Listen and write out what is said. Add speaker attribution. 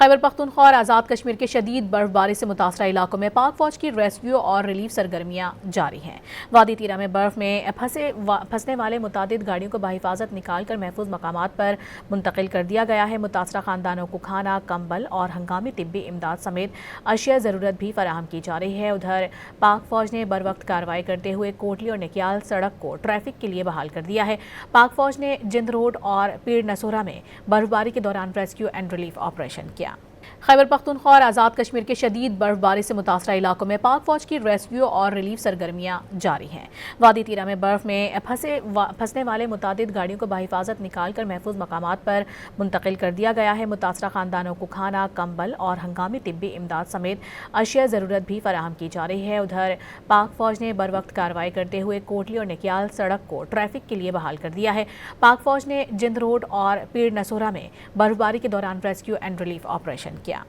Speaker 1: خیبر پختونخوا اور آزاد کشمیر کے شدید برف باری سے متاثرہ علاقوں میں پاک فوج کی ریسکیو اور ریلیف سرگرمیاں جاری ہیں۔ وادی تیرا میں برف میں پھنسنے والے متعدد گاڑیوں کو بحفاظت نکال کر محفوظ مقامات پر منتقل کر دیا گیا ہے۔ متاثرہ خاندانوں کو کھانا، کمبل اور ہنگامی طبی امداد سمیت اشیاء ضرورت بھی فراہم کی جا رہی ہے۔ ادھر پاک فوج نے بروقت کارروائی کرتے ہوئے کوٹلی اور نکیال سڑک کو ٹریفک کے لیے بحال کر دیا ہے۔ پاک فوج نے جند روڈ اور پیر نصورہ میں برف باری کے دوران ریسکیو اینڈ ریلیف آپریشن کیا۔ خیبر پختونخوا اور آزاد کشمیر کے شدید برف باری سے متاثرہ علاقوں میں پاک فوج کی ریسکیو اور ریلیف سرگرمیاں جاری ہیں۔ وادی تیرا میں برف میں پھنسنے والے متعدد گاڑیوں کو بحفاظت نکال کر محفوظ مقامات پر منتقل کر دیا گیا ہے۔ متاثرہ خاندانوں کو کھانا، کمبل اور ہنگامی طبی امداد سمیت اشیاء ضرورت بھی فراہم کی جا رہی ہے۔ ادھر پاک فوج نے بروقت کارروائی کرتے ہوئے کوٹلی اور نکیال سڑک کو ٹریفک کے لیے بحال کر دیا ہے۔ پاک فوج نے جند روڈ اور پیر نصورہ میں برف باری کے دوران ریسکیو اینڈ ریلیف آپریشن کیا۔